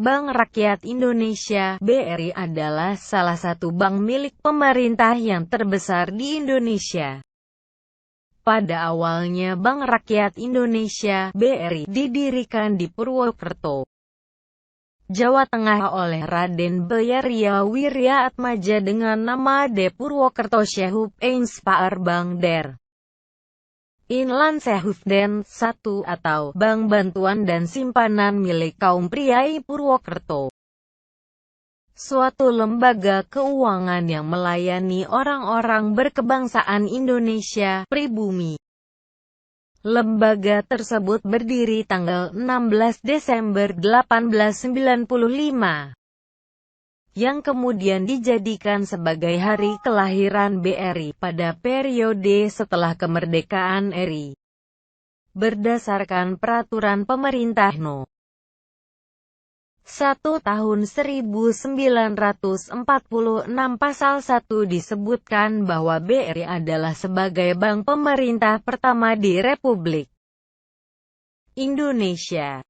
Bank Rakyat Indonesia (BRI) adalah salah satu bank milik pemerintah yang terbesar di Indonesia. Pada awalnya Bank Rakyat Indonesia (BRI) didirikan di Purwokerto, Jawa Tengah oleh Raden Bayaria Wirya Atmaja dengan nama De Purwokerto Sehup Eins Paar Bank Der Inland Sehoefden I atau Bank Bantuan dan Simpanan milik kaum priai Purwokerto. Suatu lembaga keuangan yang melayani orang-orang berkebangsaan Indonesia pribumi. Lembaga tersebut berdiri tanggal 16 Desember 1895. Yang kemudian dijadikan sebagai hari kelahiran BRI pada periode setelah kemerdekaan RI. Berdasarkan Peraturan Pemerintah No. 1 Tahun 1946 Pasal 1 disebutkan bahwa BRI adalah sebagai bank pemerintah pertama di Republik Indonesia.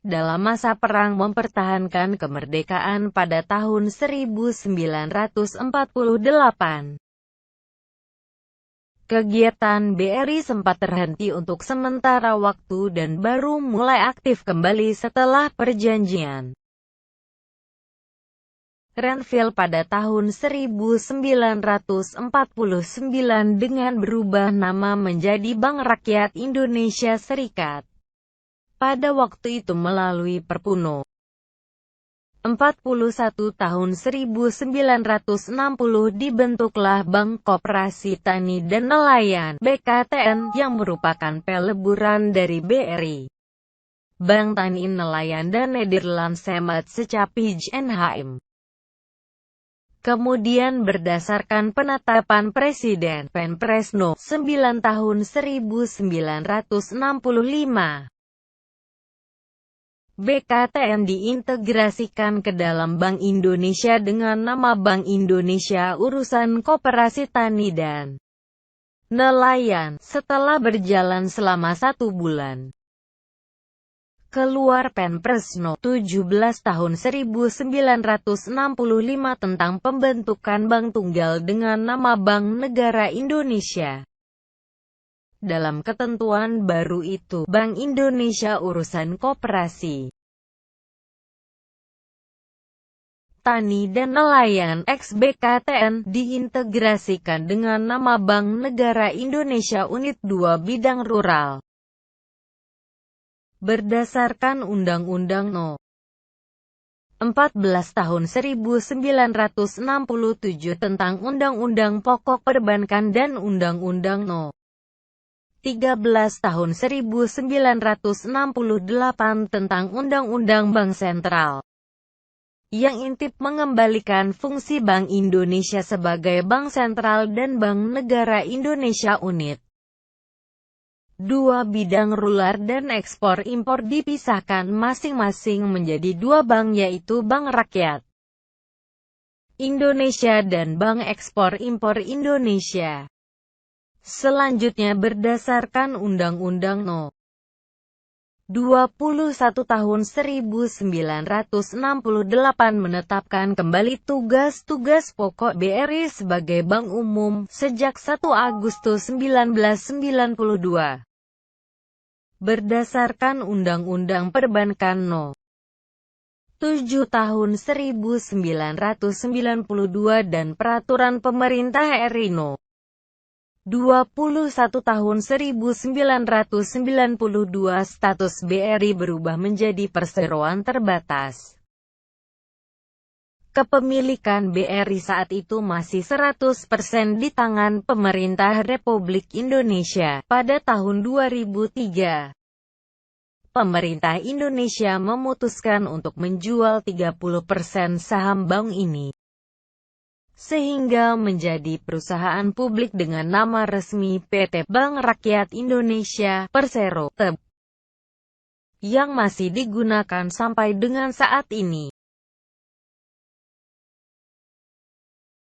Dalam masa perang mempertahankan kemerdekaan pada tahun 1948. Kegiatan BRI sempat terhenti untuk sementara waktu dan baru mulai aktif kembali setelah perjanjian Renville pada tahun 1949 dengan berubah nama menjadi Bank Rakyat Indonesia Serikat. Pada waktu itu melalui Perpu No. 41 tahun 1960 dibentuklah Bank Koperasi Tani dan Nelayan (BKTN) yang merupakan peleburan dari BRI. Bank Tani Nelayan dan Nederlandse Maatschappij NHM. Kemudian berdasarkan penetapan Presiden Penpres No. 9 tahun 1965. BKTN diintegrasikan ke dalam Bank Indonesia dengan nama Bank Indonesia Urusan Koperasi Tani dan Nelayan, setelah berjalan selama 1 bulan. Keluar Penpres No. 17 tahun 1965 tentang pembentukan bank tunggal dengan nama Bank Negara Indonesia. Dalam ketentuan baru itu, Bank Indonesia Urusan Koperasi Tani dan Nelayan (ex-BKTN) diintegrasikan dengan nama Bank Negara Indonesia Unit 2 Bidang Rural. Berdasarkan Undang-Undang No. 14 tahun 1967 tentang Undang-Undang Pokok Perbankan dan Undang-Undang No. 13 tahun 1968 tentang Undang-Undang Bank Sentral, yang intip mengembalikan fungsi Bank Indonesia sebagai Bank Sentral dan Bank Negara Indonesia Unit 2 Bidang Rural dan Ekspor-Impor dipisahkan masing-masing menjadi 2 bank, yaitu Bank Rakyat Indonesia dan Bank Ekspor-Impor Indonesia. Selanjutnya berdasarkan Undang-Undang No. 21 tahun 1968 menetapkan kembali tugas-tugas pokok BRI sebagai bank umum, sejak 1 Agustus 1992. Berdasarkan Undang-Undang Perbankan No. 7 tahun 1992 dan Peraturan Pemerintah RI No. 21 tahun 1992, status BRI berubah menjadi perseroan terbatas. Kepemilikan BRI saat itu masih 100% di tangan pemerintah Republik Indonesia. Pada tahun 2003, pemerintah Indonesia memutuskan untuk menjual 30% saham bank ini, sehingga menjadi perusahaan publik dengan nama resmi PT Bank Rakyat Indonesia Persero (TEB), yang masih digunakan sampai dengan saat ini.